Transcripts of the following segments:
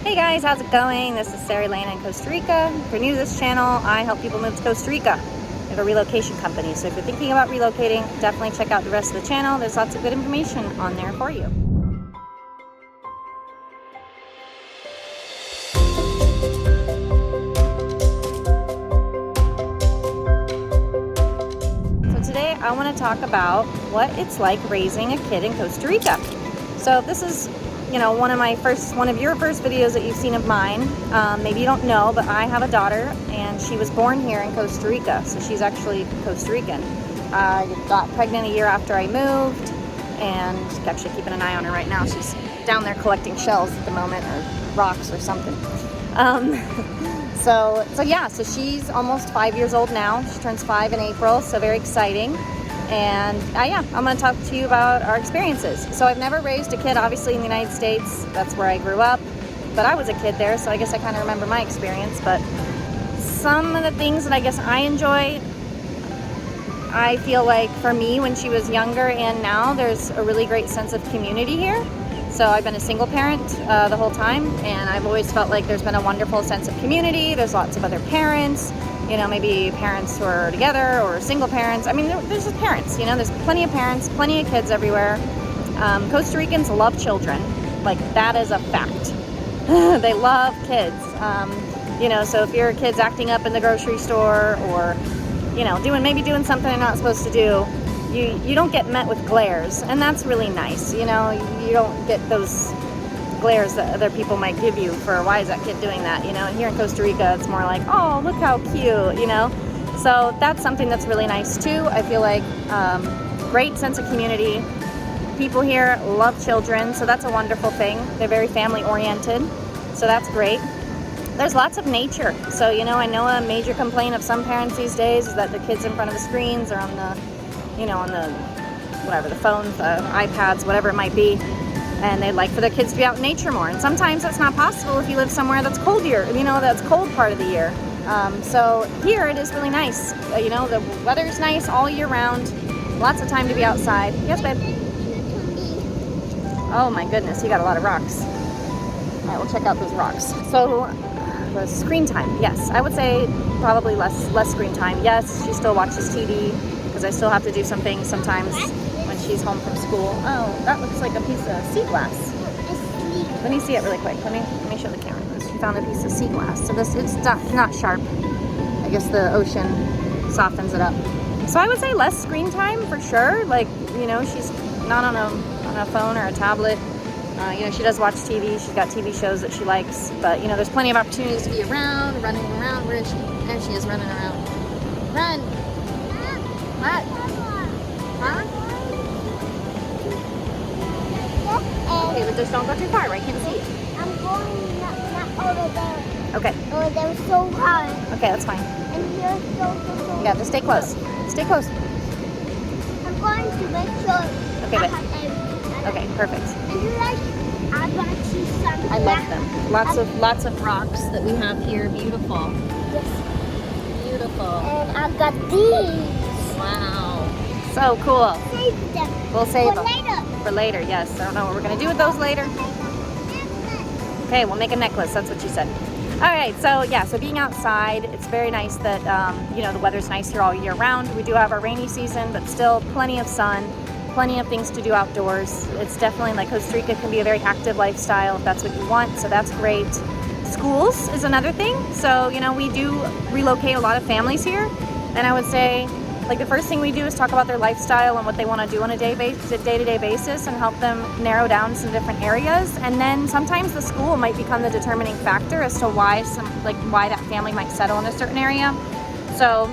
Hey guys, how's it going? This is Sarah Lane in Costa Rica. If you're new to this channel, I help people move to Costa Rica. We have a relocation company, so if you're thinking about relocating, definitely check out the rest of the channel. There's lots of good information on there for you. So today I want to talk about what it's like raising a kid in Costa Rica. So this is one of your first videos that you've seen of mine. Maybe you don't know, but I have a daughter and she was born here in Costa Rica, so she's actually Costa Rican. I got pregnant a year after I moved, and actually keeping an eye on her right now. She's down there collecting shells at the moment, or rocks or something. So she's almost 5 years old now. She turns 5 in April, so very exciting. And I'm going to talk to you about our experiences. So I've never raised a kid, obviously, in the United States. That's where I grew up. But I was a kid there, so I guess I kind of remember my experience. But some of the things that I guess I enjoy, I feel like for me, when she was younger and now, there's a really great sense of community here. So I've been a single parent the whole time, and I've always felt like there's been a wonderful sense of community. There's lots of other parents. Maybe parents who are together or single parents. I mean, there's just parents, there's plenty of parents, plenty of kids everywhere. Costa Ricans love children. Like, that is a fact. They love kids. So if your kid's acting up in the grocery store or, doing something they're not supposed to do, you don't get met with glares. And that's really nice. You don't get those glares that other people might give you for why is that kid doing that, and here in Costa Rica it's more like, oh, look how cute, so that's something that's really nice too. I feel like great sense of community. People here love children, so that's a wonderful thing. They're very family oriented, so that's great. There's lots of nature, so I know a major complaint of some parents these days is that the kids in front of the screens or on the the phones, the iPads, whatever it might be. And they'd like for their kids to be out in nature more. And sometimes that's not possible if you live somewhere that's colder, that's cold part of the year. So here it is really nice. The weather's nice all year round. Lots of time to be outside. Yes, babe? Oh my goodness, you got a lot of rocks. All right, we'll check out those rocks. So the screen time, yes. I would say probably less screen time. Yes, she still watches TV because I still have to do some things sometimes when she's home from school. Oh, that looks like a piece of sea glass. Let me see it really quick. Let me show the camera. She found a piece of sea glass. So it's not sharp. I guess the ocean softens it up. So I would say less screen time for sure. Like, she's not on a phone or a tablet. She does watch TV. She's got TV shows that she likes. But, there's plenty of opportunities to be running around. Where is she? There she is, running around. Run! What? Huh? Okay, but just don't go too far, right? Can't see it. I'm going not over there. Okay. Oh, that was so hard. Okay, that's fine. And here's so. Yeah, just stay close. Stay close. I'm going to make sure Okay, I babe. have everything. Okay, perfect. And I got you some. I love them. Lots of rocks that we have here. Beautiful. Yes. Beautiful. And I got these. Wow. So cool. Save them. We'll save For them. later. For later, yes. I don't know what we're going to do with those later. Okay, we'll make a necklace. That's what she said. All right, so being outside, it's very nice that, the weather's nice here all year round. We do have our rainy season, but still plenty of sun, plenty of things to do outdoors. It's definitely, like, Costa Rica can be a very active lifestyle if that's what you want, so that's great. Schools is another thing. So, we do relocate a lot of families here, and I would say, like, the first thing we do is talk about their lifestyle and what they want to do on a day-to-day basis and help them narrow down some different areas. And then sometimes the school might become the determining factor as to why that family might settle in a certain area. So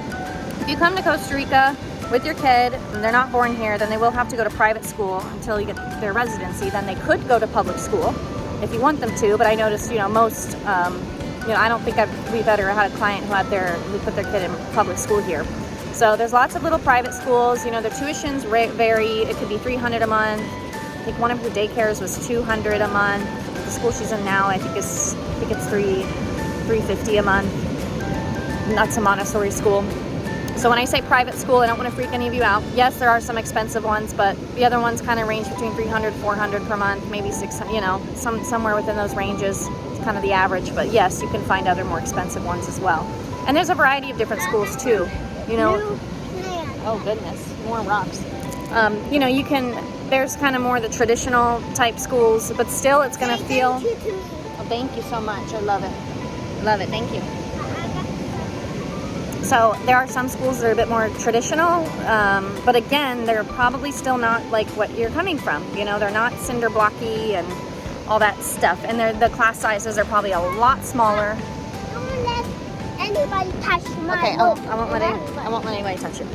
if you come to Costa Rica with your kid and they're not born here, then they will have to go to private school until you get their residency. Then they could go to public school if you want them to. But I noticed, most, I don't think we've ever had a client who put their kid in public school here. So there's lots of little private schools. Their tuitions vary. It could be $300 a month. I think one of the daycares was $200 a month. The school she's in now, I think it's $350 a month. That's a Montessori school. So when I say private school, I don't want to freak any of you out. Yes, there are some expensive ones, but the other ones kind of range between $300, $400 per month, maybe $600, somewhere within those ranges. kind of the average, but yes, you can find other more expensive ones as well. And there's a variety of different schools too. You know, New plan. oh goodness, more rocks. You know, you can, there's kind of more the traditional type schools, but still it's going to feel, Thank you to me. oh, thank you so much. I love it. Love it. Thank you. So there are some schools that are a bit more traditional, but again, they're probably still not like what you're coming from. You know, they're not cinder blocky and all that stuff. And the class sizes are probably a lot smaller. Don't let anybody touch my Okay, book. I won't let anybody touch it.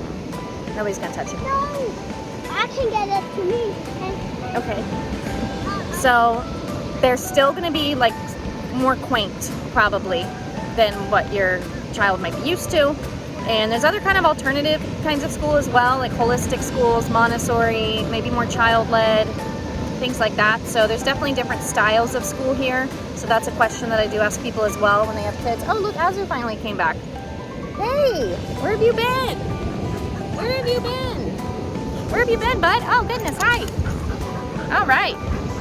Nobody's gonna touch it. No, I can get it to me. And, Okay. So they're still gonna be like more quaint probably than what your child might be used to. And there's other kind of alternative kinds of school as well, like holistic schools, Montessori, maybe more child-led, things like that. So there's definitely different styles of school here. So that's a question that I do ask people as well when they have kids. Oh, look, Azu finally came back. Hey, where have you been? Where have you been? Where have you been, bud? Oh, goodness, hi. All right,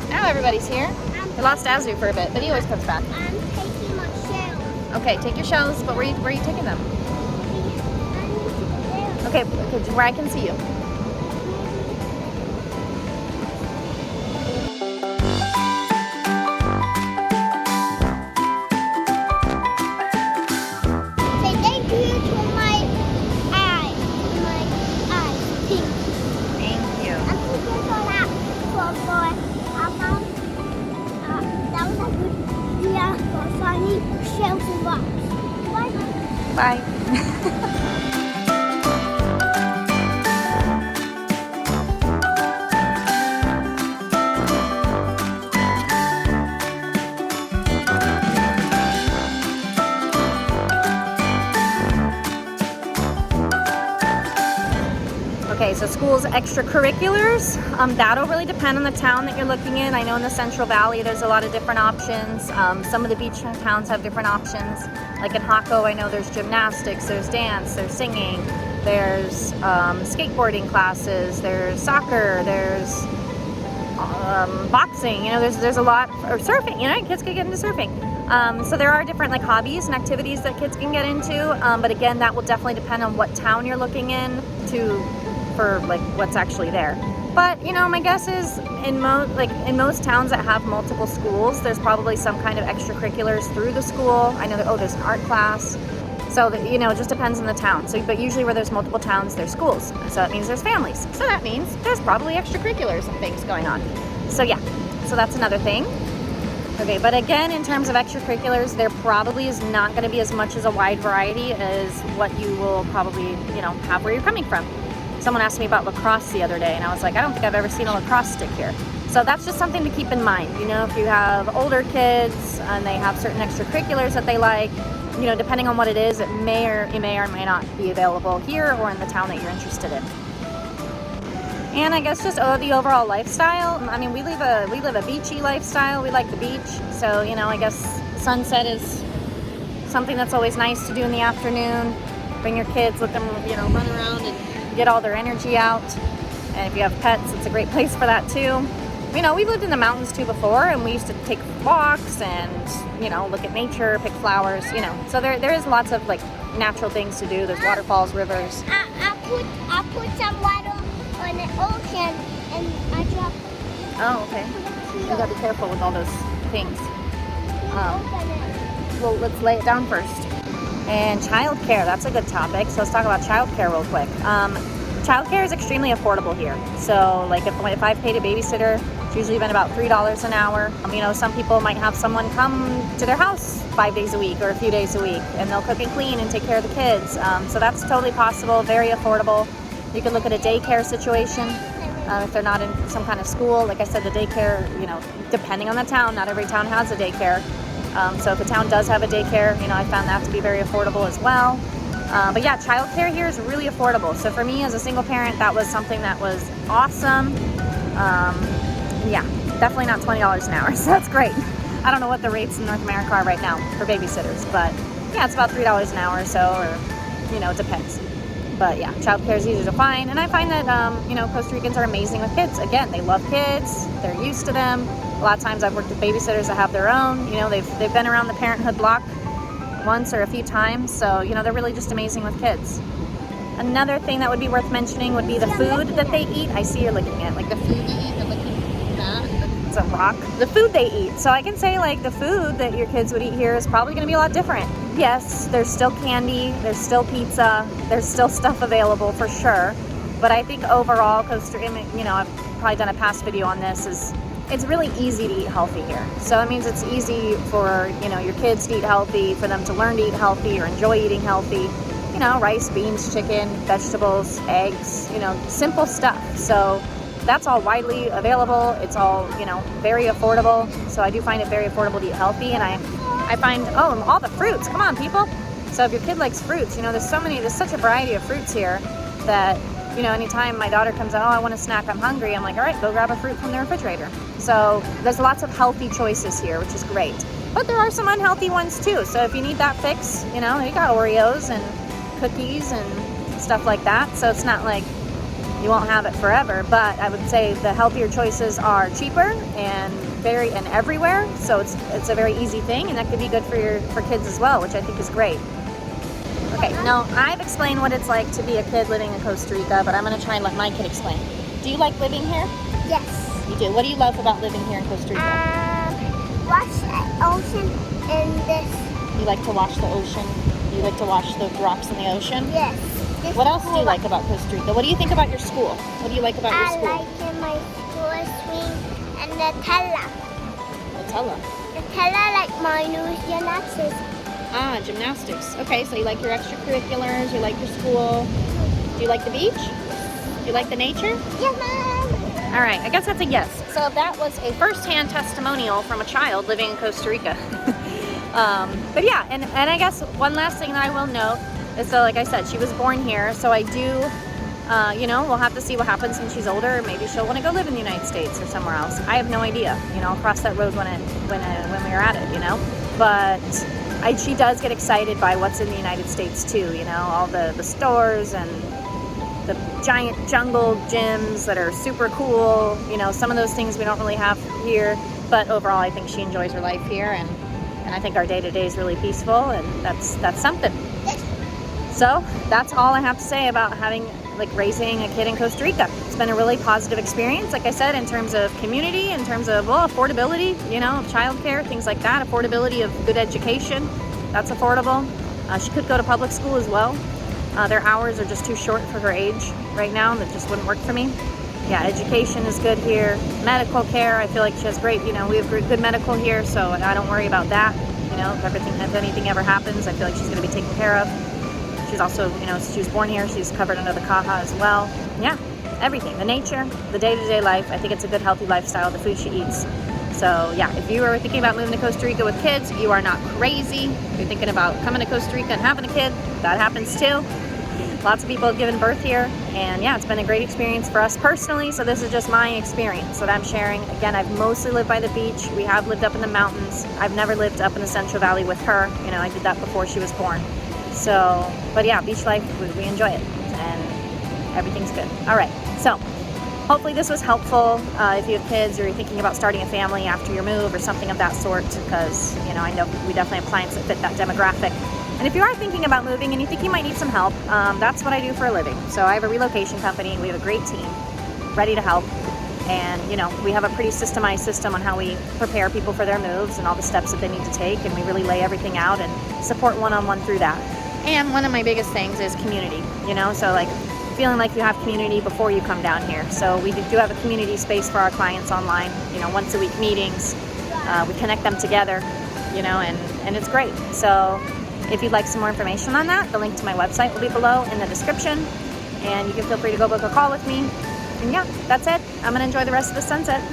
now everybody's here. We lost Azu for a bit, but he always comes back. I'm taking my shell. Okay, take your shells, but where are you taking them? Okay, where I can see you. Say thank you to my eyes. My eyes. Pink. Thank you. I'm taking for that. For I found that was a good idea for funny shells and rocks. Bye. Bye. Okay, so schools extracurriculars, that'll really depend on the town that you're looking in. I know in the Central Valley there's a lot of different options. Some of the beach towns have different options. Like in Hako, I know there's gymnastics, there's dance, there's singing, there's skateboarding classes, there's soccer, there's boxing, you know, there's a lot, or surfing, you know, kids can get into surfing. So there are different like hobbies and activities that kids can get into, but again, that will definitely depend on what town you're looking in for like what's actually there. But you know, my guess is in most towns that have multiple schools, there's probably some kind of extracurriculars through the school. I know that, oh, there's an art class. So that, you know, it just depends on the town. So, but usually where there's multiple towns, there's schools. So that means there's families. So that means there's probably extracurriculars and things going on. So yeah, so that's another thing. Okay, but again, in terms of extracurriculars, there probably is not going to be as much as a wide variety as what you will probably, you know, have where you're coming from. Someone asked me about lacrosse the other day, and I was like, I don't think I've ever seen a lacrosse stick here. So that's just something to keep in mind. You know, if you have older kids and they have certain extracurriculars that they like, you know, depending on what it is, it may or may not be available here or in the town that you're interested in. And I guess just the overall lifestyle. I mean, we live a beachy lifestyle. We like the beach. So, you know, I guess sunset is something that's always nice to do in the afternoon. Bring your kids, let them, you know, run around and get all their energy out. And if you have pets, it's a great place for that too. You know, we've lived in the mountains too before, and we used to take walks and, you know, look at nature, pick flowers, you know. So there is lots of like natural things to do. There's waterfalls, rivers. I put some water on the ocean and I dropped it. Oh, okay. You gotta be careful with all those things. Open it. Well, let's lay it down first. And childcare, that's a good topic. So let's talk about childcare real quick. Childcare is extremely affordable here. So like if I've paid a babysitter, it's usually been about $3 an hour. You know, some people might have someone come to their house 5 days a week or a few days a week, and they'll cook and clean and take care of the kids. So that's totally possible, very affordable. You can look at a daycare situation if they're not in some kind of school. Like I said, the daycare, you know, depending on the town, not every town has a daycare. So if a town does have a daycare, you know, I found that to be very affordable as well. But yeah, childcare here is really affordable. So for me as a single parent, that was something that was awesome. Yeah, definitely not $20 an hour, so that's great. I don't know what the rates in North America are right now for babysitters, but yeah, it's about $3 an hour or so, or, you know, it depends. But yeah, childcare is easy to find, and I find that Costa Ricans are amazing with kids. Again, they love kids, they're used to them. A lot of times I've worked with babysitters that have their own. They've been around the parenthood block once or a few times, so they're really just amazing with kids. Another thing that would be worth mentioning would be the food that they eat. I see you're looking at like the food they eat. You're looking at that. It's a rock. The food they eat. So I can say like the food that your kids would eat here is probably going to be a lot different. Yes, there's still candy, there's still pizza, there's still stuff available for sure. But I think overall, Costa Rica, I've probably done a past video on this, it's really easy to eat healthy here. So that means it's easy for, your kids to eat healthy, for them to learn to eat healthy or enjoy eating healthy. Rice, beans, chicken, vegetables, eggs, simple stuff. So that's all widely available. It's all, very affordable. So I do find it very affordable to eat healthy. And I find, all the fruits, come on people. So if your kid likes fruits, there's such a variety of fruits here that, anytime my daughter comes out, I want a snack, I'm hungry, I'm like, all right, go grab a fruit from the refrigerator. So there's lots of healthy choices here, which is great. But there are some unhealthy ones too. So if you need that fix, you got Oreos and cookies and stuff like that. So it's not like you won't have it forever, but I would say the healthier choices are cheaper and everywhere. So it's a very easy thing, and that could be good for kids as well, which I think is great. Okay, now I've explained what it's like to be a kid living in Costa Rica, but I'm going to try and let my kid explain. Do you like living here? Yes. You do. What do you love about living here in Costa Rica? Watch the ocean and this. You like to watch the ocean? You like to watch the rocks in the ocean? Yes. What else do you like about Costa Rica? What do you think about your school? What do you like about your school? I like in my school swing and the tella. Nutella. The tella like my new gymnastics. Ah, gymnastics. Okay, so you like your extracurriculars, you like your school. Do you like the beach? Do you like the nature? Yes, Mom. All right, I guess that's a yes. So that was a first-hand testimonial from a child living in Costa Rica. But yeah, and I guess one last thing that I will note is, so like I said, she was born here, so I do, we'll have to see what happens when she's older. Maybe she'll want to go live in the United States or somewhere else. I have no idea. I'll cross that road when we're at it, But she does get excited by what's in the United States too, all the stores and the giant jungle gyms that are super cool. Some of those things we don't really have here, but overall I think she enjoys her life here, and I think our day-to-day is really peaceful, and that's something. So that's all I have to say about raising a kid in Costa Rica. It's been a really positive experience, like I said, in terms of community, in terms of affordability, of childcare, things like that, affordability of good education, that's affordable. She could go to public school as well. Their hours are just too short for her age right now. That just wouldn't work for me. Yeah, education is good here. Medical care, I feel like she has great, we have good medical here, so I don't worry about that. If anything ever happens, I feel like she's going to be taken care of. She's also, she was born here, she's covered under the Caja as well. Yeah, everything, the nature, the day-to-day life. I think it's a good, healthy lifestyle, the food she eats. So yeah, if you are thinking about moving to Costa Rica with kids, you are not crazy. If you're thinking about coming to Costa Rica and having a kid, that happens too. Lots of people have given birth here, and yeah, it's been a great experience for us personally. So this is just my experience that I'm sharing. Again, I've mostly lived by the beach. We have lived up in the mountains. I've never lived up in the Central Valley with her. I did that before she was born. So, but yeah, beach life, we enjoy it, and everything's good. All right, so hopefully this was helpful if you have kids or you're thinking about starting a family after your move or something of that sort, because I know we definitely have clients that fit that demographic. And if you are thinking about moving and you think you might need some help, that's what I do for a living. So I have a relocation company. We have a great team ready to help. And, we have a pretty systemized system on how we prepare people for their moves and all the steps that they need to take. And we really lay everything out and support one-on-one through that. And one of my biggest things is community, so feeling like you have community before you come down here. So we do have a community space for our clients online, once a week meetings. We connect them together, and it's great. So if you'd like some more information on that, the link to my website will be below in the description, and you can feel free to go book a call with me. And yeah, that's it. I'm gonna enjoy the rest of the sunset.